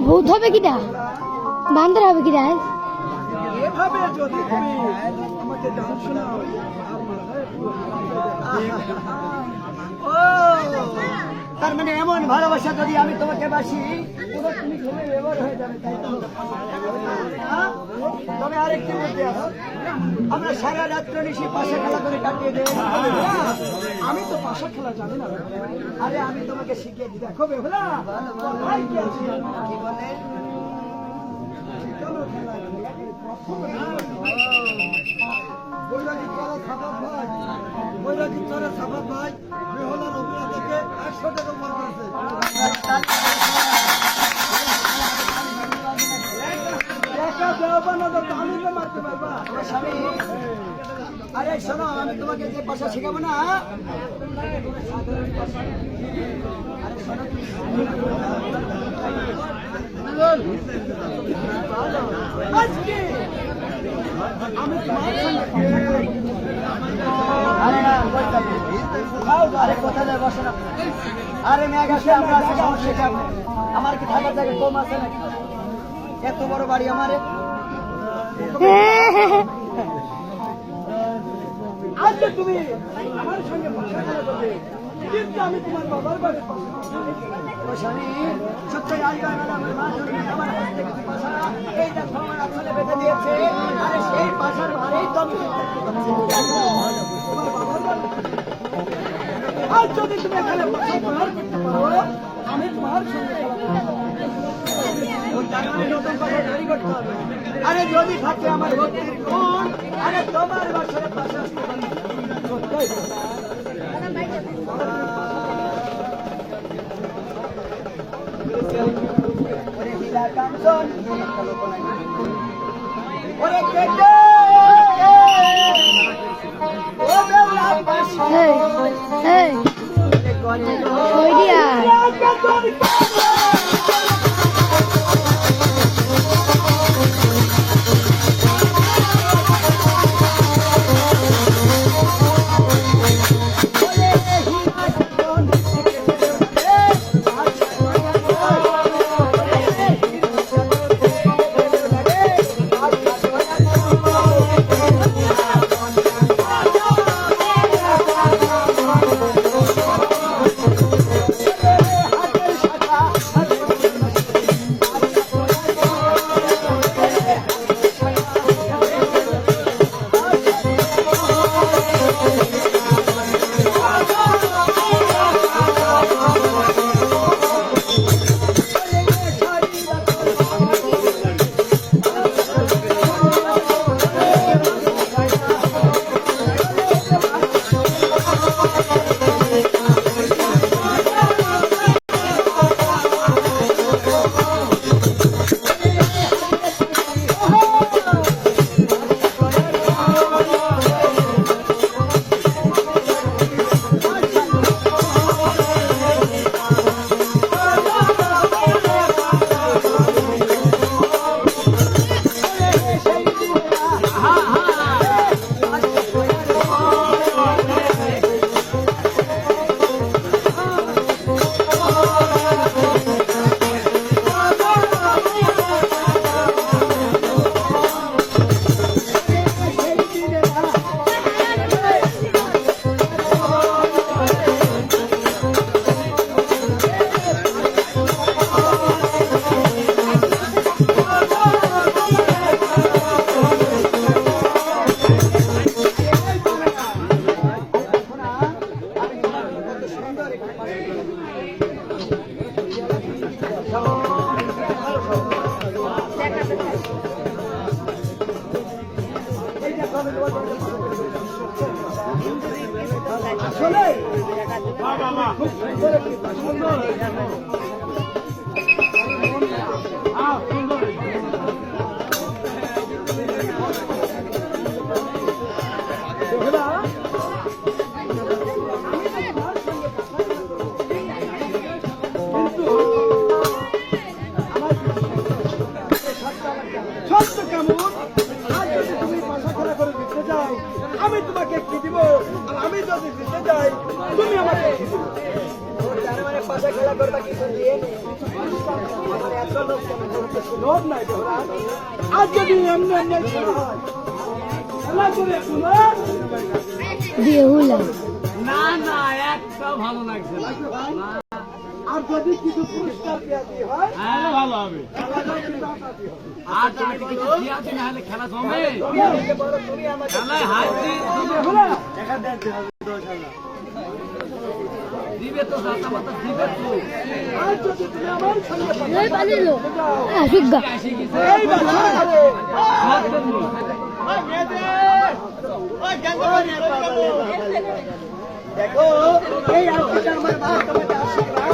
ভূত হবে কিনা, বান্দর হবে কিনা? তার মানে এমন ভালোবাসা যদি আমি তোমাকে বাসি তুমি ঘুমে ব্যবহার হয়ে যাবে, তাই তো? তবে আরেকটি মধ্যে আছো, আমরা সারা রাত্র নিশি পাশা খেলা করে কাটিয়ে দেব। আমি তো পাশা খেলা জানি না। আরে আমি তোমাকে শিখিয়ে দিই, দেখো বেহুলা কি বলে ভাই বেহুলার অভিনয় থেকে 100 টাকা মার করেছে। আরে শোনো, আমি তোমাকে যে ভাষা শেখাবো না, আজকে আমি আরে কোথায় যায় বসে না। আরে মেঘ আসে, আমরা সমস্যা আমার কি থাকার জায়গা কম আছে নাকি? এত বড় বাড়ি আমারে। আজকে তুমি আমার সঙ্গে কিন্তু আমি তোমার বাবার বাড়ি সত্যি আমার মা আমার হাত থেকে এইটা সময় আসলে বেঁধে দিয়েছে। আরে সেই পাশার ভারেই তো আমি আর যদি তুমি এখানে করতে পারো, আমি তোমার সঙ্গে নতুন কথা তৈরি করতে হবে। আরে যদি থাকে আমার ভক্তির গুণ, আরে তোমার বাসায় পাশে আসতে পারি। ওরে কেটে আসলে খুব সুন্দর একটি পাশা। বেহুলা, কিন্তু আমার ছোট্ট কেমন আর যদি তুমি পাশা খেলা করে দিতে যাও আমি তোমাকে কি দিব, আর আমি যদি দিতে যাই তুমি আমাকে কি দিবে? তার মানে পাশা খেলা করবা কিছু দিয়ে নেই। আমার এত লোক কেন করতেছে? লোভ নাই বেহুলা। আর যদি এমনি এমনি খেলা হয়, খেলা করে শোনা বেহুলা না না একটাও ভালো লাগছে না। আর যদি কিছু পুরস্কার পেয়াদি হয় হ্যাঁ ভালো হবে। খেলাটাও কিন্তু আসাদি হবে। আর তুমি কিছু দিয়া দিন নাহলে খেলা জমে। তুমি আমাকে বলো, তুমি আমাকে খেলায় হাত দিয়ে বেহুলা, দিবে তো দাতা মাতা দিবে তো। আর যদি তুমি আমার সঙ্গে এই পালিলো যাও সুগা আসি গেছে এই বাচ্চা করে হাত দেন। দেখো এই আজকে আমার মা তোমাকে আশীর্বাদ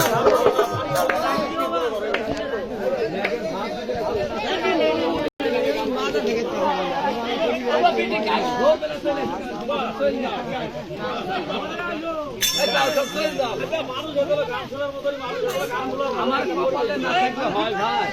আমার কপালে না থাকলে হয় ভাই।